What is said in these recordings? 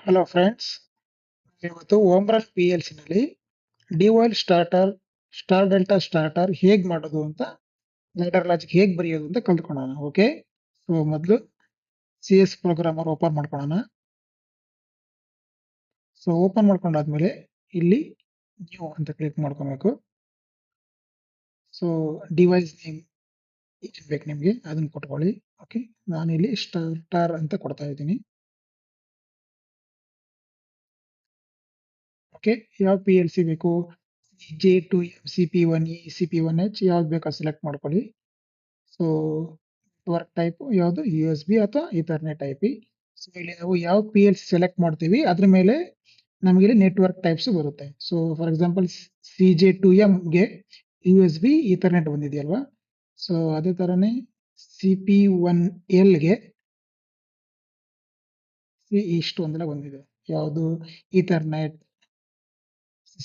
Hello friends, ಇವತ್ತು Omron P L ಸಿನಲ್ಲಿ DOL starter star delta starter ಹೇಗ್ ಮಾಡೋದು ಅಂತ ಲ್ಯಾಡರ್ ಲಾಜಿಕ್ ಹೇಗ್ ಬರೆಯೋದು ಅಂತ ಕಲ್ತ್ಕೊಳ್ಳೋಣ. ಓಕೆ, ಸೊ ಮೊದಲು ಸಿ ಎಸ್ ಪ್ರೋಗ್ರಾಮರ್ ಓಪನ್ ಮಾಡ್ಕೊಳ್ಳೋಣ. ಸೊ ಓಪನ್ ಮಾಡ್ಕೊಂಡಾದ್ಮೇಲೆ ಇಲ್ಲಿ ನ್ಯೂ ಅಂತ ಕ್ಲಿಕ್ ಮಾಡ್ಕೊಬೇಕು. ಸೊ ಡಿವೈಸ್ ನೇಮ್ ಏನ್ ಬೇಕು ನಿಮ್ಗೆ ಅದನ್ನ ಕೊಟ್ಕೊಳ್ಳಿ. ಓಕೆ, ನಾನಿಲ್ಲಿ ಸ್ಟಾರ್ಟರ್ ಅಂತ ಕೊಡ್ತಾ ಇದ್ದೀನಿ. ಓಕೆ, ಯಾವ ಪಿ ಎಲ್ ಸಿ ಬೇಕು, J2M, CP1E, CP1H ಯಾವ್ದು ಬೇಕು ಸೆಲೆಕ್ಟ್ ಮಾಡ್ಕೊಳ್ಳಿ. ಸೊ ನೆಟ್ವರ್ಕ್ ಟೈಪ್ ಯಾವುದು, USB ಅಥವಾ ಈಥರ್ನೆಟ್ IP. ಸೊ ಇಲ್ಲಿ ನಾವು ಯಾವ ಪಿ ಎಲ್ ಸಿ ಸೆಲೆಕ್ಟ್ ಮಾಡ್ತೀವಿ ಅದ್ರ ಮೇಲೆ ನಮಗೆ ಇಲ್ಲಿ ನೆಟ್ವರ್ಕ್ ಟೈಪ್ಸ್ ಬರುತ್ತೆ. ಸೊ ಫಾರ್ ಎಕ್ಸಾಂಪಲ್ CJ2M ಗೆ USB ಈಥರ್ನೆಟ್ ಬಂದಿದೆಯಲ್ವಾ, ಸೊ ಅದೇ ತರನೇ CP1L ಗೆ ಇಷ್ಟು ಒಂದೆಲ್ಲ ಬಂದಿದೆ. ಯಾವುದು, ethernet,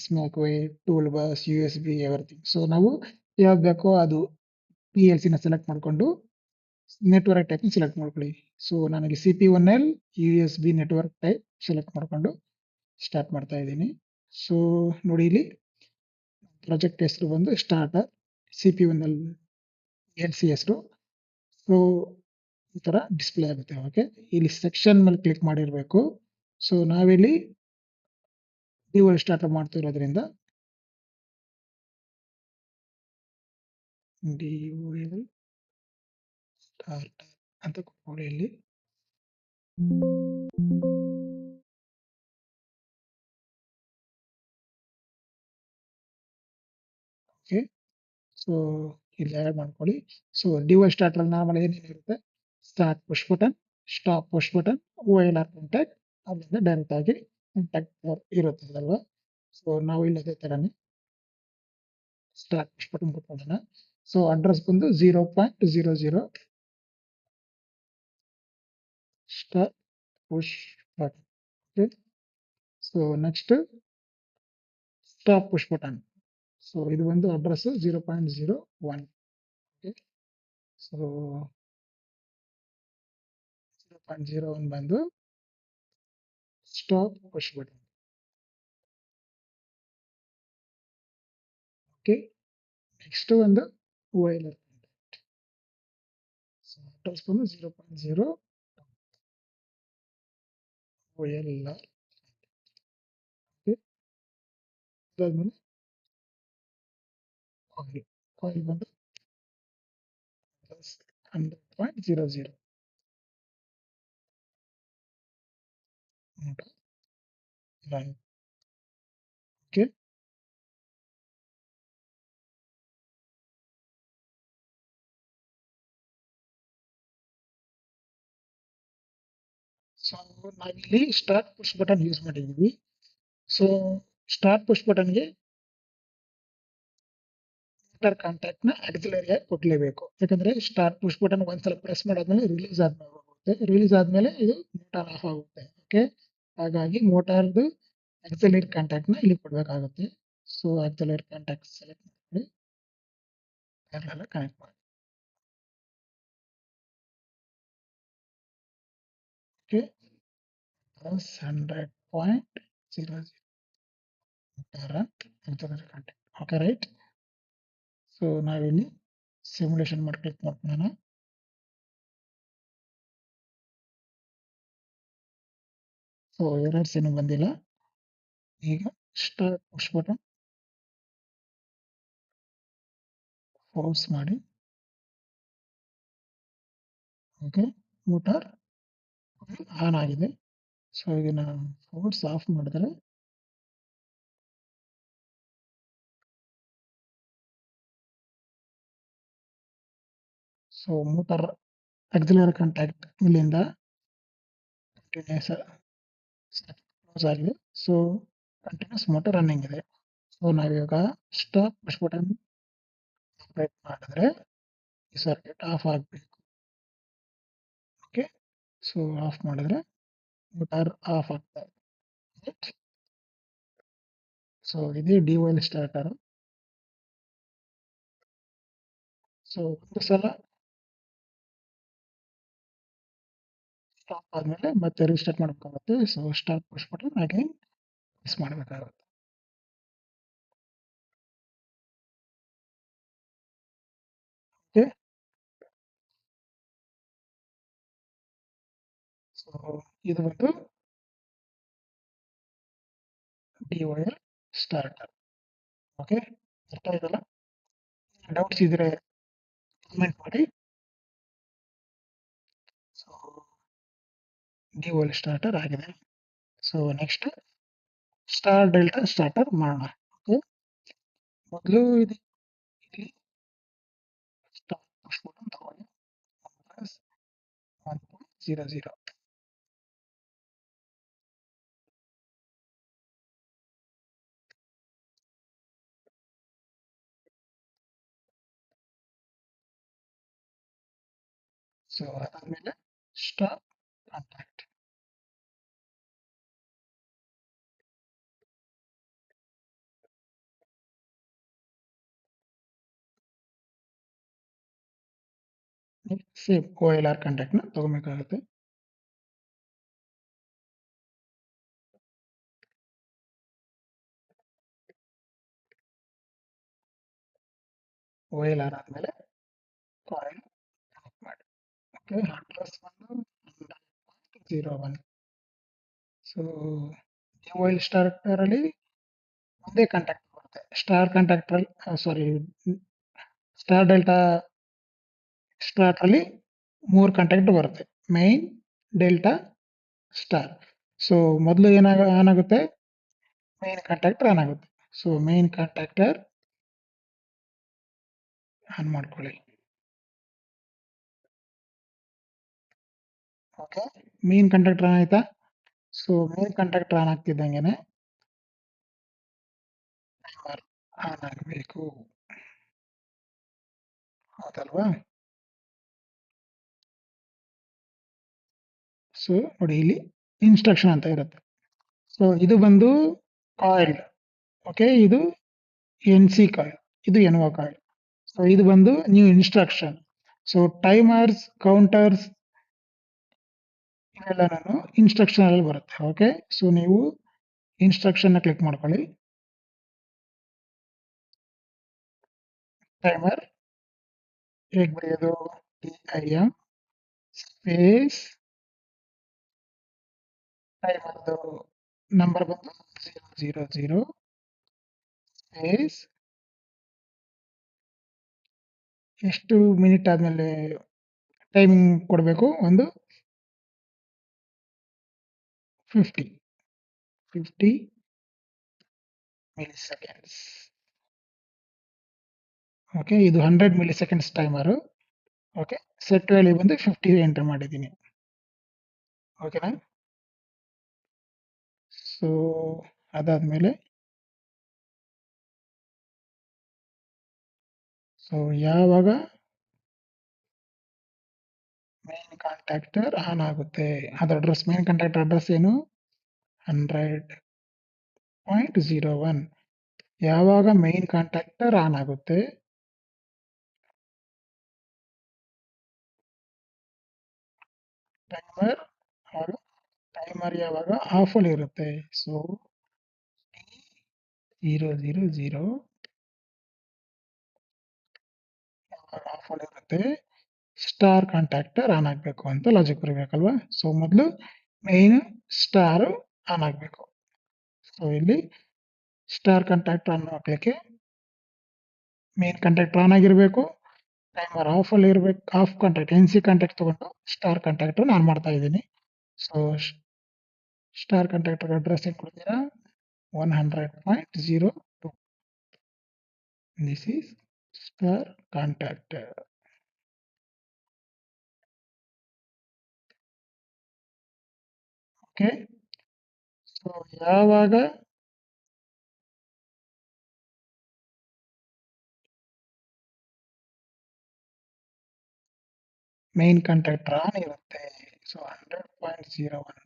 sysmac way, toolbus, USB, everything. So ನಾವು ಯಾವ್ದು ಬೇಕೋ ಅದು ಪಿ ಎಲ್ ನ ಸೆಲೆಕ್ಟ್ ಮಾಡಿಕೊಂಡು ನೆಟ್ವರ್ಕ್ ಟೈಪ್ ಸೆಲೆಕ್ಟ್ ಮಾಡ್ಕೊಳ್ಳಿ. ಸೊ ನನಗೆ CP1L USB network type select ಮಾಡ್ಕೊಂಡು ಸ್ಟಾರ್ಟ್ ಮಾಡ್ತಾ ಇದ್ದೀನಿ. ಸೊ ನೋಡಿ, ಇಲ್ಲಿ ಪ್ರಾಜೆಕ್ಟ್ ಹೆಸರು ಬಂದು ಸ್ಟಾರ್ಟರ್, CP1L LC ಹೆಸರು. ಸೊ ಈ ತರ ಡಿಸ್ಪ್ಲೇ ಆಗುತ್ತೆ. ಓಕೆ, ಇಲ್ಲಿ ಸೆಕ್ಷನ್ ಮೇಲೆ ಕ್ಲಿಕ್ ಮಾಡಿರ್ಬೇಕು. ಸೊ ನಾವಿಲ್ಲಿ ಡಿವೈಲ್ ಸ್ಟಾರ್ಟರ್ ಮಾಡ್ತಿರೋದ್ರಿಂದ ಡಿವೈಲ್ ಸ್ಟಾರ್ಟರ್ ಅಂತ ಕೊಟ್ಕೊಳ್ಳಿ ಇಲ್ಲಿ. ಓಕೆ, ಸೊ ಇಲ್ಲಿ ಆ್ಯಡ್ ಮಾಡ್ಕೊಳ್ಳಿ. ಸೊ ಡಿವೈಸ್ ಸ್ಟಾರ್ಟರ್ ನಾರ್ಮಲ್ ಏನೇನಿರುತ್ತೆ, start push button, stop push button, OLR contact, ಅಲ್ಲಿಂದ ಡೈರೆಕ್ಟ್ ಆಗಿ ಕಾಂಟ್ಯಾಕ್ಟ್ ಇರುತ್ತೆ ಅಲ್ವಾ. ಸೊ ನಾವು ಇಲ್ಲಿ ಅದೇ ತರನೇ ಸ್ಟಾರ್ಟ್ ಪುಷ್ ಬಟನ್ ಕೊಟ್ಕೊಳ್ಳೋಣ. ಸೊ ಅಡ್ರೆಸ್ ಬಂದು 0.00 start push button. Okay, so next stop push button. So ಇದು ಒಂದು ಅಡ್ರೆಸ್ 0.01. ಓಕೆ, ಸೊ 0.01 ಬಂದು stop push button. Okay, next ಒಂದು OLR ಕಾಂಟ್ಯಾಕ್ಟ್. ಸೊ ಅಡ್ರೆಸ್ ಬಂದು 0.0 OLR. ಓಕೆ, ಅದಾದ್ಮೇಲೆ ಕಾಯಿಲ್ ಬಂದು 100.00 ಮೋಟಾರ್ ಲೈನ್. ಓಕೆ, ಸೊ ನಾವಿಲ್ಲಿ start push button use ಮಾಡಿದ್ದೀವಿ. So start push ಬಟನ್ಗೆ ಮೋಟಾರ್ ಕಾಂಟ್ಯಾಕ್ಟ್ ನ ಆಕ್ಸಿಲರಿ ಆಗಿ ಕೊಡ್ಲೇಬೇಕು. ಯಾಕಂದ್ರೆ ಸ್ಟಾರ್ಟ್ ಪುಷ್ ಬಟನ್ ಒಂದ್ಸಲ ಪ್ರೆಸ್ ಮಾಡಾದ್ಮೇಲೆ ರಿಲೀಸ್ ಆದ್ಮೇಲೆ ಇದು ಮೋಟಾರ್ ಆಫ್ ಆಗುತ್ತೆ. ಓಕೆ, ಹಾಗಾಗಿ ಮೋಟಾರ್ದು ಆಕ್ಸಿಲರಿ ಕಾಂಟ್ಯಾಕ್ಟ್ ನ ಇಲ್ಲಿ ಕೊಡ್ಬೇಕಾಗುತ್ತೆ. ಸೊ ಆಕ್ಸಿಲರಿ ಕಾಂಟ್ಯಾಕ್ಟ್ ಸೆಲೆಕ್ಟ್ ಮಾಡಿ ಪ್ಯಾರಲಲ್ ಕನೆಕ್ಟ್ ಮಾಡಿ. Okay, 100.00 auxiliary contact. Okay, right. So ನಾವಿಲ್ಲಿ ಸಿಮ್ಯುಲೇಷನ್ ಮಾಡಿ ಕ್ಲಿಕ್ ಮಾಡ್ಕೊಳ್ಳೋಣ. ಸೊ ಎರರ್ಸ್ ಏನು ಬಂದಿಲ್ಲ. ಈಗ ಸ್ಟಾರ್ಟ್ ಪುಷ್ ಬಟನ್ ಫೋರ್ಸ್ ಮಾಡಿ. ಓಕೆ, ಮೋಟಾರ್ ಆನ್ ಆಗಿದೆ. ಸೊ ಇದನ್ನ ಫೋರ್ಸ್ ಆಫ್ ಮಾಡಿದ್ರೆ ಸೊ ಮೋಟಾರ್ ಆಕ್ಸಿಲರಿ ಕಾಂಟ್ಯಾಕ್ಟ್ ಇಲ್ಲಿಂದ ಕಂಟಿನ್ಯೂಸ್ ಕ್ಲೋಸ್ ಆಗಿದೆ. ಸೊ ಕಂಟಿನ್ಯೂಸ್ ಮೋಟಾರ್ ರನ್ನಿಂಗ್ ಇದೆ. ಸೊ ನಾವಿವಾಗ ಸ್ಟಾಪ್ ಪುಷ್ ಬಟನ್ ಆಪರೇಟ್ ಮಾಡಿದ್ರೆ ಈ ಸರ್ಕ್ಯೂಟ್ ಆಫ್ ಆಗಬೇಕು. ಓಕೆ, ಸೊ ಆಫ್ ಮಾಡಿದ್ರೆ ಮೋಟಾರ್ ಆಫ್ ಆಗ್ತಾ ಇದೆ. ಸೊ ಇದೇ ಡಿವೈಲ್ ಸ್ಟಾರ್ಟರ್. ಸೊ ಒಂದು ಸಲ ಸ್ಟಾಪ್ ಆದ್ಮೇಲೆ ಮತ್ತೆ ರೀಸ್ಟಾರ್ಟ್ ಮಾಡ್ಬೇಕಾಗುತ್ತೆ. So stop push button again press ಮಾಡಬೇಕಾಗುತ್ತೆ. ಓಕೆ, ಸೊ ಇದು ಬಂದು DOL ಸ್ಟಾರ್ಟರ್. ಓಕೆ, ಅರ್ಥ ಆಯ್ತಲ್ಲ? ಡೌಟ್ಸ್ ಇದ್ರೆ ಕಮೆಂಟ್ ಮಾಡಿ. ಸೊ DOL ಸ್ಟಾರ್ಟರ್ ಆಗಿದೆ. So next star delta starter ಮಾಡೋಣ. ಓಕೆ, ಮೊದಲು ಇದು ಇಲ್ಲಿ ಸ್ಟಾಪ್ ಪುಷ್ ಬಟನ್ ತಗೊಳ್ಳಿ. 1.00. ಸೊ ಅದಾದ್ಮೇಲೆ stop contact. Same OLR contact ನ ತಗೋಬೇಕಾಗುತ್ತೆ. OLR ಆದ್ಮೇಲೆ ಕಾಯಿಲ್ ಕನೆಕ್ಟ್ ಮಾಡಿ. ಓಕೆ, ಅಡ್ರೆಸ್ ಬಂದು 01. ಸೊ DOL ಸ್ಟಾರ್ಟರ್ ಅಲ್ಲಿ ಒಂದೇ ಕಾಂಟ್ಯಾಕ್ಟ್ ಬರುತ್ತೆ. ಸ್ಟಾರ್ ಕಾಂಟ್ಯಾಕ್ಟರ್ ಸಾರಿ ಸ್ಟಾರ್ ಡೆಲ್ಟಾ ಸ್ಟಾರ್ಟ್ ಅಲ್ಲಿ 3 ಕಾಂಟ್ಯಾಕ್ಟ್ ಬರುತ್ತೆ. Main, delta, star. ಸೊ ಮೊದಲು ಏನಾಗುತ್ತೆ, ಮೈನ್ ಕಾಂಟ್ಯಾಕ್ಟರ್ ಆನ್ ಆಗುತ್ತೆ. ಸೊ ಮೈನ್ ಕಾಂಟ್ಯಾಕ್ಟರ್ ಆನ್ ಮಾಡ್ಕೊಳ್ಳಿ. ಓಕೆ, ಮೈನ್ ಕಾಂಟ್ಯಾಕ್ಟರ್ ಆನ್ ಆಯ್ತಾ? ಸೊ ಮೈನ್ ಕಾಂಟ್ಯಾಕ್ಟರ್ ಆನ್ ಆಗ್ತಿದ್ದಂಗೆನೆ ಟೈಮರ್ ಆನ್ ಆಗಬೇಕು, ಹೌದಲ್ವಾ? ಸೊ ನೋಡಿ, ಇಲ್ಲಿ ಇನ್ಸ್ಟ್ರಕ್ಷನ್ ಅಂತ ಇರುತ್ತೆ. ಸೊ ಇದು ಬಂದು ಕಾಯಿಲ್. ಓಕೆ, ಇದು NC ಕಾಯಿಲ್, ಇದು NO ಕಾಯಿಲ್. ಸೊ ಇದು ಬಂದು new instruction. So timers, counters ಇವೆಲ್ಲ ನಾನು ಇನ್ಸ್ಟ್ರಕ್ಷನ್ ಅಲ್ಲಿ ಬರುತ್ತೆ. ಓಕೆ, ಸೊ ನೀವು ಇನ್ಸ್ಟ್ರಕ್ಷನ್ ನ ಕ್ಲಿಕ್ ಮಾಡ್ಕೊಳ್ಳಿ. ಟೈಮರ್ ಹೇಗೆ ಬರೆಯೋದು? TIM ಸ್ಪೇಸ್ ಟೈಮರ್ದು ನಂಬರ್ ಬಂದು 000 ಸ್ಪೇಸ್ ಎಷ್ಟು ಮಿನಿಟ್ ಆದ್ಮೇಲೆ ಟೈಮಿಂಗ್ ಕೊಡಬೇಕು? ಒಂದು 50 ಮಿಲಿ ಸೆಕೆಂಡ್ಸ್. ಓಕೆ, ಇದು 100 milli seconds timer. Okay, set value ಬಂದು 50 ಎಂಟರ್ ಮಾಡಿದ್ದೀನಿ. ಓಕೆನಾ? ಸೊ ಅದಾದ್ಮೇಲೆ ಸೊ ಯಾವಾಗ ಮೈನ್ ಕಾಂಟ್ಯಾಕ್ಟರ್ ಆನ್ ಆಗುತ್ತೆ, ಅದರ ಅಡ್ರೆಸ್, ಮೈನ್ ಕಾಂಟ್ಯಾಕ್ಟರ್ ಅಡ್ರೆಸ್ ಏನು? 100.01. ಯಾವಾಗ ಮೈನ್ ಕಾಂಟ್ಯಾಕ್ಟರ್ ಆನ್ ಆಗುತ್ತೆ, ಟೈಮರ್ ಯಾವಾಗ ಆಫ್ ಅಲ್ಲಿ ಇರುತ್ತೆ? ಸೊ T000 ಯಾವಾಗ ಆಫ್ ಅಲ್ಲಿ ಇರುತ್ತೆ, ಸ್ಟಾರ್ ಕಾಂಟ್ಯಾಕ್ಟರ್ ಆನ್ ಆಗಬೇಕು ಅಂತ ಲಾಜಿಕ್ ಬರಬೇಕಲ್ವಾ? ಸೊ ಮೊದಲು ಮೈನ್ ಸ್ಟಾರ್ ಆನ್ ಆಗಬೇಕು. ಸೊ ಇಲ್ಲಿ ಸ್ಟಾರ್ ಕಾಂಟ್ಯಾಕ್ಟರ್ ಆನ್ ಹಾಕ್ಲಿಕ್ಕೆ ಮೈನ್ ಕಾಂಟ್ಯಾಕ್ಟರ್ ಆನ್ ಆಗಿರಬೇಕು, ಟೈಮರ್ ಆಫ್ ಅಲ್ಲಿ ಇರಬೇಕು. ಆಫ್ ಕಾಂಟ್ಯಾಕ್ಟ್ NC ಕಾಂಟ್ಯಾಕ್ಟ್ ತಗೊಂಡು ಸ್ಟಾರ್ ಕಾಂಟ್ಯಾಕ್ಟರ್ ಆನ್ ಮಾಡ್ತಾ ಇದ್ದೀನಿ. ಸೊ ಸ್ಟಾರ್ ಕಾಂಟ್ಯಾಕ್ಟರ್ ಅಡ್ರೆಸ್ ಏನು ಕೊಡ್ತೀರಾ? 100.02. This is star contactor. Okay, so ಯಾವಾಗ ಮೈನ್ ಕಾಂಟ್ಯಾಕ್ಟರ್ ಆನ್ ಇರುತ್ತೆ, ಸೊ 100.01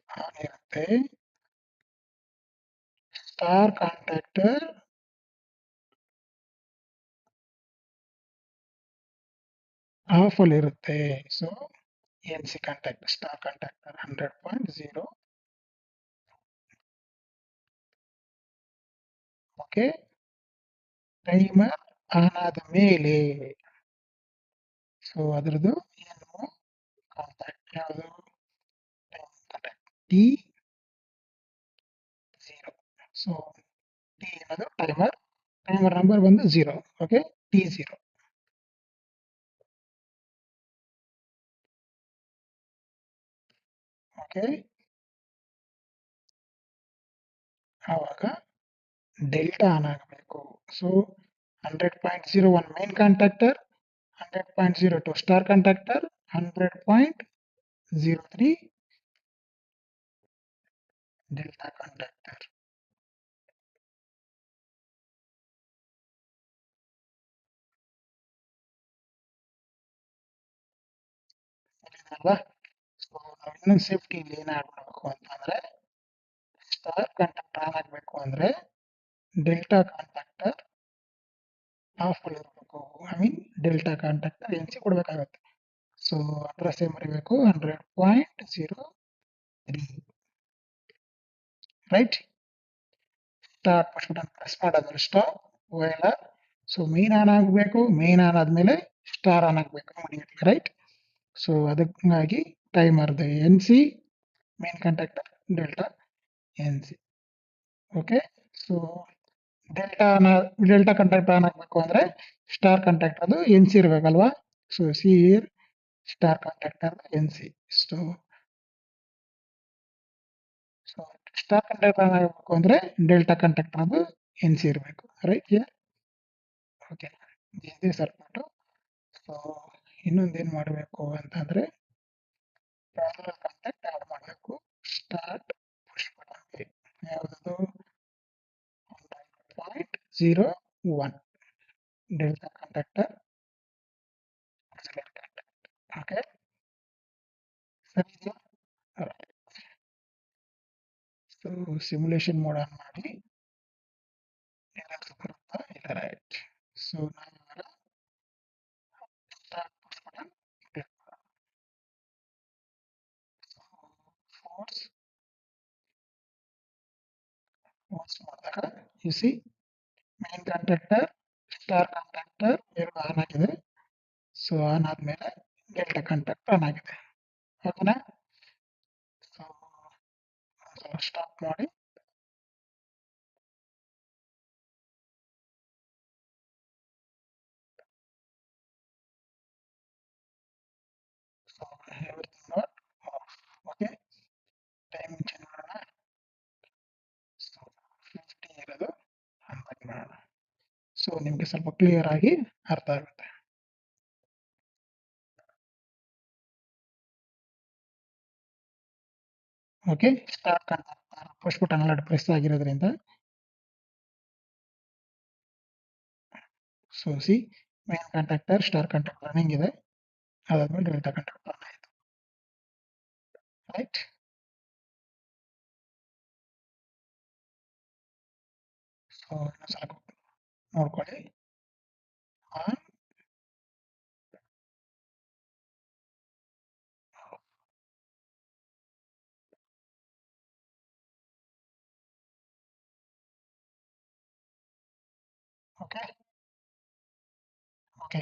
ಆನ್ ಇರುತ್ತೆ, ಸ್ಟಾರ್ ಕಾಂಟ್ಯಾಕ್ಟರ್ ಆಫ್ ಅಲ್ಲಿ ಇರುತ್ತೆ. So NC contact, star contactor 100.0. Okay, timer on ಆದ ಮೇಲೆ ಸೊ ಅದರದ್ದು ಏನು ಕಾಂಟ್ಯಾಕ್ಟ್ ಯಾವುದು ಕಾಂಟ್ಯಾಕ್ಟ್ ಟಿ 0. ಸೊ ಟಿ ಅನ್ನೋದು ಟೈಮರ್ ನಂಬರ್ ಬಂದು 0. Okay, T 0. ಓಕೆ, ಆವಾಗ ಡೆಲ್ಟಾ ಆನ್ ಆಗಬೇಕು. So 100.01 main contactor, 100.02 star contactor, 100.03 delta contactor. ಅಲ್ವಾ? ಸೊ ನಾವು ಇನ್ನೊಂದು ಸೇಫ್ಟಿ ಇಲ್ಲಿ ಏನು ಆಡ್ ಮಾಡಬೇಕು ಅಂತಂದ್ರೆ, ಸ್ಟಾರ್ ಕಾಂಟ್ಯಾಕ್ಟರ್ ಆನ್ ಆಗಬೇಕು ಅಂದ್ರೆ ಡೆಲ್ಟಾ ಕಾಂಟ್ಯಾಕ್ಟರ್ ಆಫ್ ಇರಬೇಕು. I mean delta contactor NC ಕೊಡಬೇಕಾಗುತ್ತೆ. ಸೊ ಅಡ್ರೆಸ್ ಏನು ಬರೀಬೇಕು, 100.03. Right, start push button press ಮಾಡಾದ್ಮೇಲೆ stop OLR. So main on ಆಗಬೇಕು, ಮೇನ್ ಆನ್ ಆದ್ಮೇಲೆ ಸ್ಟಾರ್ ಆನ್ ಆಗಬೇಕು ಇಮಿಡಿಯೇಟ್ಲಿ. ರೈಟ್, ಸೊ ಅದಕ್ಕಾಗಿ ಟೈಮರ್ದು NC, main contactor delta NC. Okay, so delta contactor on ಆಗಬೇಕು ಅಂದ್ರೆ ಸ್ಟಾರ್ ಕಾಂಟ್ಯಾಕ್ಟರ್ ಅದು NC ಇರಬೇಕಲ್ವಾ? So see here star contactor NC. So star contactor on ಆಗಬೇಕು ಅಂದ್ರೆ ಡೆಲ್ಟಾ ಕಾಂಟ್ಯಾಕ್ಟರ್ ಅದು NC ಇರಬೇಕು. ರೈಟ್, ಓಕೆ, ಇದೇ ಸರ್ಕ್ಯೂಟು. ಸೊ ಇನ್ನೊಂದೇನು ಮಾಡಬೇಕು ಅಂತಂದ್ರೆ ಪ್ಯಾರಲಲ್ ಕಾಂಟ್ಯಾಕ್ಟ್ ಆಡ್ ಮಾಡಬೇಕು. ಸ್ಟಾರ್ಟ್ ಪುಷ್ ಬಟನ್ಗೆ ಯಾವುದದು 100.01 ಡೆಲ್ಟಾ ಕಾಂಟ್ಯಾಕ್ಟರ್ ಕಾಂಟ್ಯಾಕ್ಟ್. ಓಕೆ, ಸರಿ ಇದೆಯಾ? ಸೊ ಸಿಮ್ಯುಲೇಷನ್ ಮೋಡ್ ಆನ್ ಮಾಡಿ ಏನಾದ್ರು ಬರುತ್ತಾ ಇಲ್ಲ. ರೈಟ್, ಸೊ ನಾನು ಇವಾಗ start push button click force ಮಾಡಿದಾಗ you see main contactor star contactor ಎರಡು ಆನ್ ಆಗಿದೆ. ಸೊ ಆನ್ ಆದ್ಮೇಲೆ ಡೆಲ್ಟಾ ಕಾಂಟ್ಯಾಕ್ಟರ್ ಆನ್ ಆಗಿದೆ. ಓಕೆನಾ? ಸೊ ಸ್ಟಾಪ್ ಮಾಡಿ so everything not off. Okay, timing change ಮಾಡೋಣ. ಸೊ 50 ಇರೋದು 100 ಮಾಡೋಣ. ಸೊ ನಿಮಗೆ ಸ್ವಲ್ಪ ಕ್ಲಿಯರ್ ಆಗಿ ಅರ್ಥ ಆಗುತ್ತೆ. Okay, start contactor push button ಎಲ್ಲ ಪ್ರೆಸ್ ಆಗಿರೋದ್ರಿಂದ so C main contactor star contactor running ಇದೆ. ಅದಾದ್ಮೇಲೆ ಡೆಲ್ಟಾ ಕಾಂಟ್ಯಾಕ್ಟರ್ ಆನ್ ಆಯಿತು. ರೈಟ್, ಸೊ ಇನ್ನೊಂದ್ಸಲ ನೋಡ್ಕೊಳ್ಳಿ. On, okay okay